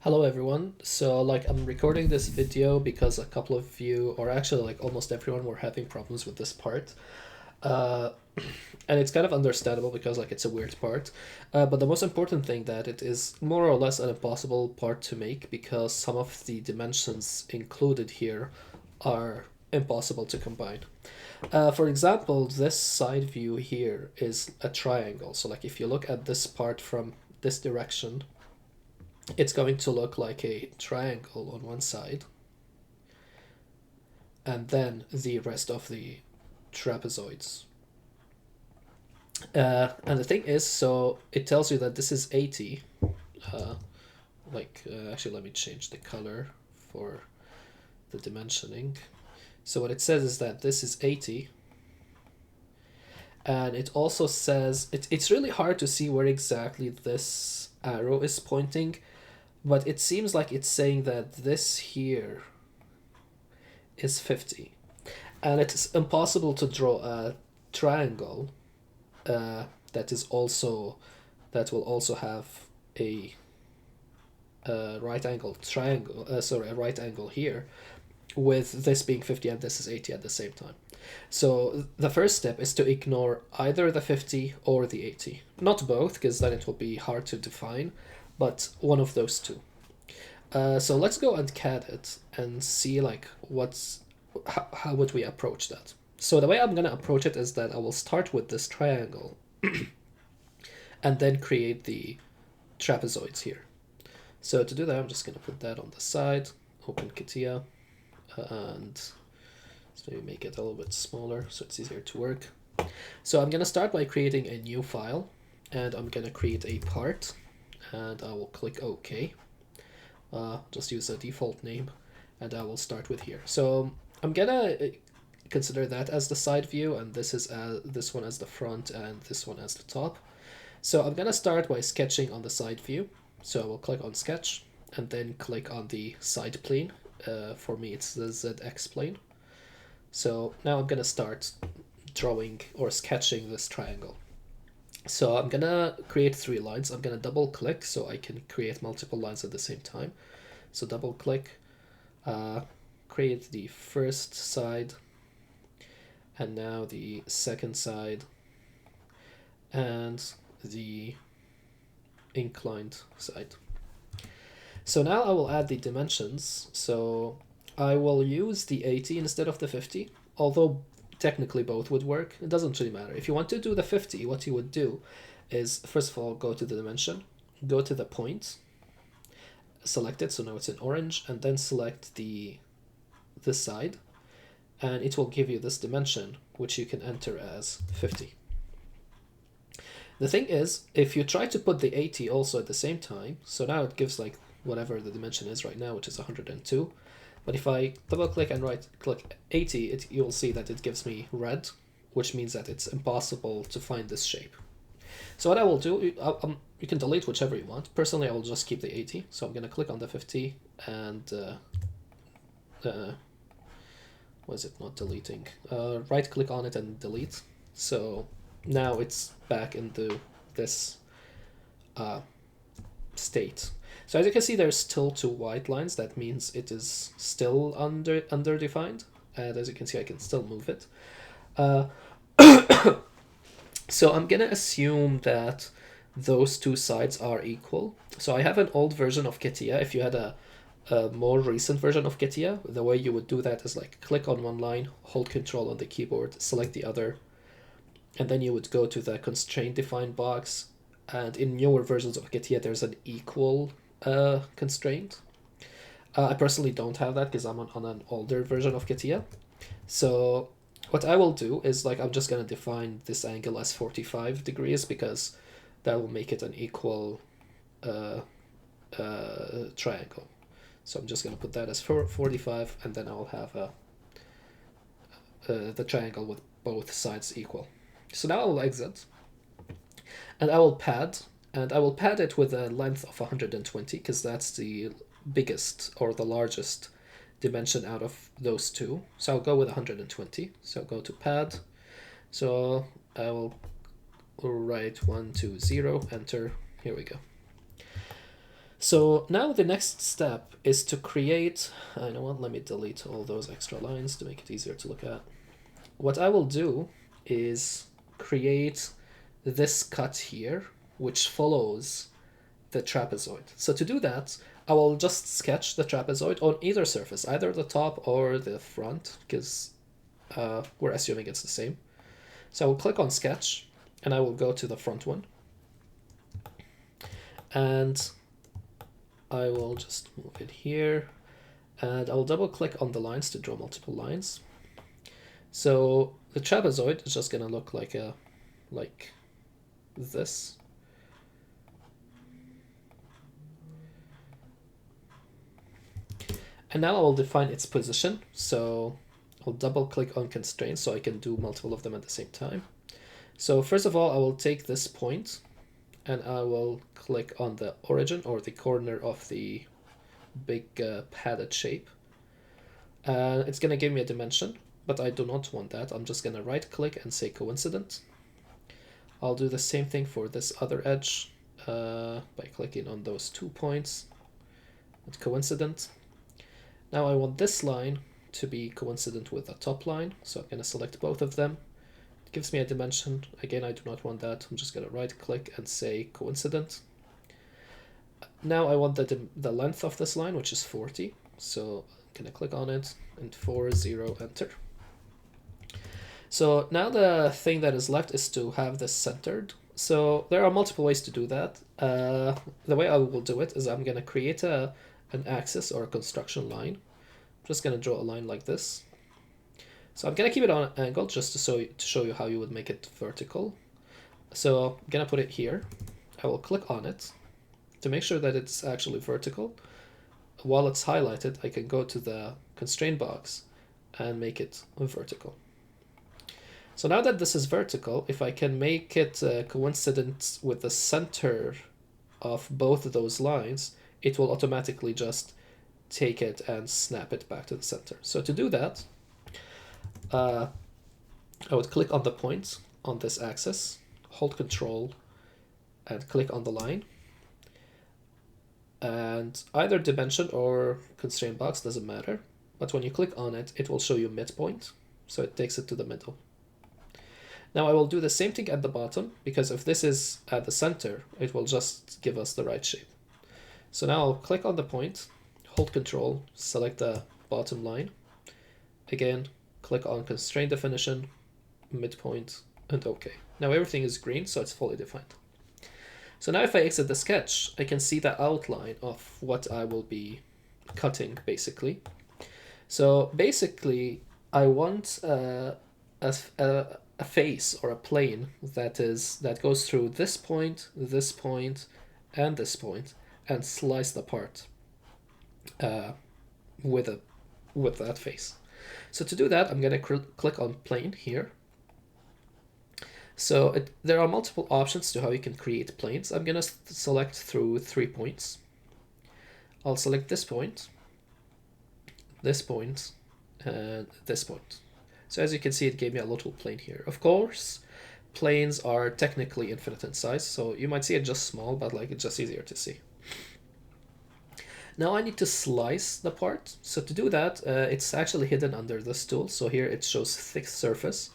Hello everyone. So I'm recording this video because a couple of you, or actually almost everyone, were having problems with this part. Uh, and it's kind of understandable because it's a weird part. But the most important thing that it is more or less an impossible part to make because some of the dimensions included here are impossible to combine. For example, this side view here is a triangle. So if you look at this part from this direction, it's going to look like a triangle on one side, and then the rest of the trapezoids. And the thing is, so it tells you that this is 80. Actually, let me change the color for the dimensioning. So what it says is that this is 80. And it also says, it's really hard to see where exactly this arrow is pointing, but it seems like it's saying that this here is 50. And it's impossible to draw a triangle that will also have a right angle triangle, a right angle here, with this being 50 and this is 80 at the same time. So the first step is to ignore either the 50 or the 80. Not both, because then it will be hard to define, but one of those two. So let's go and CAD it and see how would we approach that. So the way I'm going to approach it is that I will start with this triangle and then create the trapezoids here. So to do that, I'm just going to put that on the side, open CATIA, and let's maybe make it a little bit smaller so it's easier to work. So I'm going to start by creating a new file, and I'm going to create a part, and I will click OK. Just use a default name, and I will start with here. So I'm gonna consider that as the side view, and this one as the front, and this one as the top. So I'm gonna start by sketching on the side view. So I will click on sketch, and then click on the side plane. For me, it's the ZX plane. So now I'm gonna start drawing or sketching this triangle. So I'm gonna create 3 lines. I'm gonna double click so I can create multiple lines at the same time. So double click, create the first side, and now the second side, and the inclined side. So now I will add the dimensions. So I will use the 80 instead of the 50, although technically both would work. It doesn't really matter. If you want to do the 50, what you would do is, first of all, go to the dimension, go to the point, select it, so now it's in orange, and then select this side, and it will give you this dimension, which you can enter as 50. The thing is, if you try to put the 80 also at the same time, so now it gives whatever the dimension is right now, which is 102, but if I double click and right click 80, you'll see that it gives me red, which means that it's impossible to find this shape. So what I will do, you can delete whichever you want. Personally, I will just keep the 80. So I'm going to click on the 50 and was it not deleting? Right click on it and delete. So now it's back into this state. So as you can see, there's still 2 white lines. That means it is still underdefined. And as you can see, I can still move it. So I'm gonna assume that those 2 sides are equal. So I have an old version of CATIA. If you had a more recent version of CATIA, the way you would do that is click on one line, hold Control on the keyboard, select the other, and then you would go to the constraint define box. And in newer versions of CATIA, there's an equal constraint. I personally don't have that because I'm on an older version of CATIA. So what I will do is I'm just going to define this angle as 45 degrees because that will make it an equal triangle. So I'm just going to put that as 45, and then I'll have the triangle with both sides equal. So now I will exit, and I will pad, and I will pad it with a length of 120 because that's the biggest or the largest dimension out of those 2. So I'll go with 120. So I'll go to pad. So I will write 120, enter. Here we go. So now the next step is to create, I know what, let me delete all those extra lines to make it easier to look at. What I will do is create this cut here, which follows the trapezoid. So to do that, I will just sketch the trapezoid on either surface, either the top or the front, because we're assuming it's the same. So I will click on sketch, and I will go to the front one. And I will just move it here, and I will double click on the lines to draw multiple lines. So the trapezoid is just gonna look like this. And now I will define its position. So I'll double click on constraints so I can do multiple of them at the same time. So first of all, I will take this point and I will click on the origin or the corner of the big padded shape. It's gonna give me a dimension, but I do not want that. I'm just gonna right click and say coincident. I'll do the same thing for this other edge by clicking on those 2 points and coincident. Now I want this line to be coincident with the top line, so I'm going to select both of them. It gives me a dimension. Again, I do not want that. I'm just going to right click and say coincident. Now I want the length of this line, which is 40. So I'm going to click on it and 40, enter. So now the thing that is left is to have this centered. So there are multiple ways to do that. The way I will do it is I'm going to create an axis or a construction line. I'm just going to draw a line like this. So I'm going to keep it on an angle just to show you how you would make it vertical. So I'm going to put it here. I will click on it to make sure that it's actually vertical. While it's highlighted, I can go to the constraint box and make it vertical. So now that this is vertical, if I can make it coincident with the center of both of those lines, it will automatically just take it and snap it back to the center. So to do that, I would click on the point on this axis, hold Control, and click on the line. And either dimension or constraint box doesn't matter. But when you click on it, it will show you midpoint. So it takes it to the middle. Now I will do the same thing at the bottom, because if this is at the center, it will just give us the right shape. So now I'll click on the point, hold Control, select the bottom line. Again, click on constraint definition, midpoint, and OK. Now everything is green, so it's fully defined. So now if I exit the sketch, I can see the outline of what I will be cutting, basically. So basically, I want a face or a plane that goes through this point, and this point, and sliced apart with that face. So to do that, I'm going to click on plane here. So there are multiple options to how you can create planes. I'm going to select through 3 points. I'll select this point, and this point. So as you can see, it gave me a little plane here. Of course, planes are technically infinite in size, so you might see it just small, but it's just easier to see. Now I need to slice the part. So to do that, it's actually hidden under this tool. So here it shows thick surface.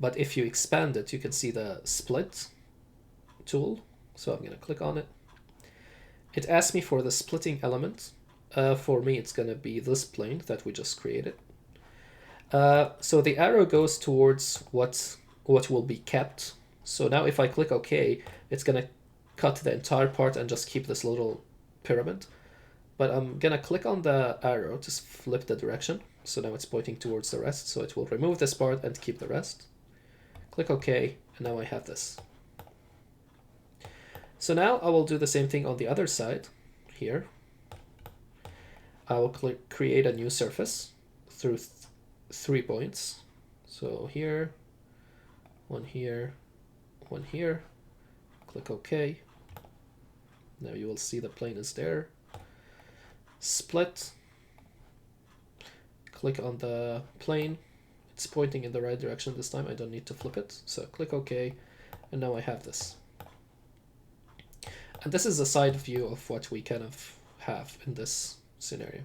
But if you expand it, you can see the split tool. So I'm going to click on it. It asks me for the splitting element. For me, it's going to be this plane that we just created. So the arrow goes towards what will be kept. So now if I click OK, it's going to cut the entire part and just keep this little pyramid. But I'm going to click on the arrow to flip the direction. So now it's pointing towards the rest. So it will remove this part and keep the rest. Click OK, and now I have this. So now I will do the same thing on the other side here. I will create a new surface through 3 points. So here, one here, one here. Click OK. Now you will see the plane is there. Split. Click on the plane. It's pointing in the right direction this time. I don't need to flip it. So click OK. And now I have this. And this is a side view of what we kind of have in this scenario.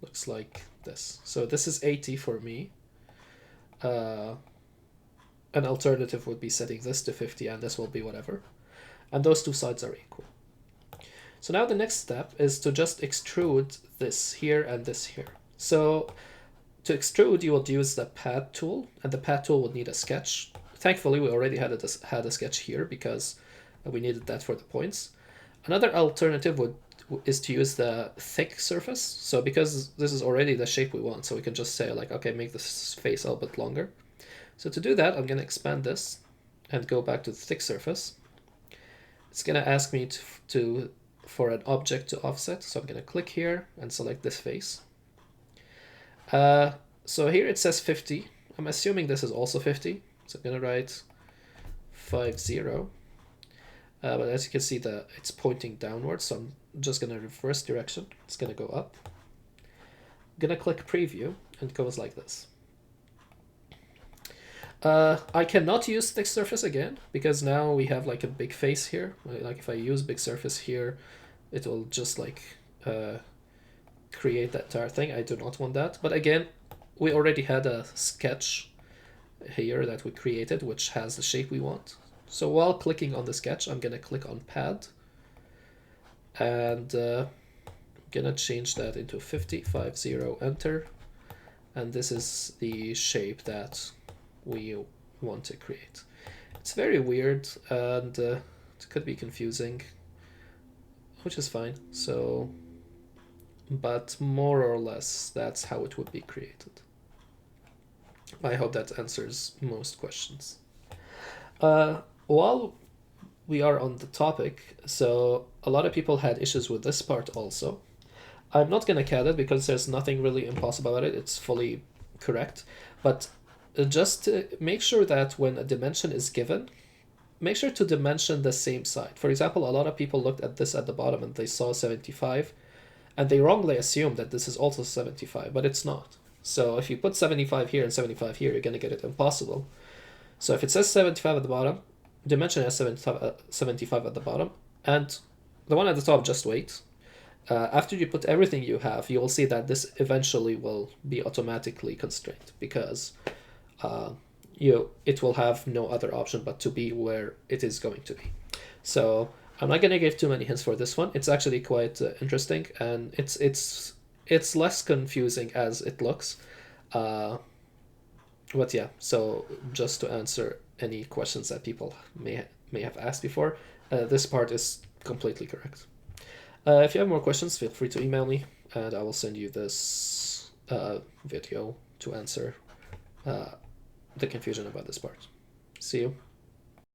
Looks like this. So this is 80 for me. An alternative would be setting this to 50, and this will be whatever. And those two sides are equal. So now the next step is to just extrude this here and this here. So to extrude, you would use the pad tool, and the pad tool would need a sketch. Thankfully, we already had a sketch here because we needed that for the points. Another alternative is to use the thick surface. So because this is already the shape we want, so we can just say like, okay, make this face a little bit longer. So to do that, I'm going to expand this and go back to the thick surface. It's going to ask me for an object to offset. So I'm going to click here and select this face. So here it says 50. I'm assuming this is also 50. So I'm going to write 50. But as you can see, it's pointing downwards. So I'm just going to reverse direction. It's going to go up. I'm going to click preview, and it goes like this. I cannot use thick surface again because now we have like a big face here. Like if I use big surface here, it will just like create that entire thing. I do not want that. But again, we already had a sketch here that we created, which has the shape we want. So while clicking on the sketch, I'm going to click on pad. And I'm going to change that into 50, enter. And this is the shape that we want to create. It's very weird and it could be confusing, which is fine. So, but more or less, that's how it would be created. I hope that answers most questions. While we are on the topic, so a lot of people had issues with this part also. I'm not going to cat it because there's nothing really impossible about it. It's fully correct. But just to make sure that when a dimension is given, make sure to dimension the same side. For example, a lot of people looked at this at the bottom and they saw 75, and they wrongly assumed that this is also 75, but it's not. So if you put 75 here and 75 here, you're going to get it impossible. So if it says 75 at the bottom, dimension has 75 at the bottom, and the one at the top, just wait. After you put everything you have, you will see that this eventually will be automatically constrained because it will have no other option but to be where it is going to be. So I'm not going to give too many hints for this one. It's actually quite interesting, and it's less confusing as it looks. But yeah, so just to answer any questions that people may have asked before, this part is completely correct. If you have more questions, feel free to email me, and I will send you this video to answer the confusion about this part. See you.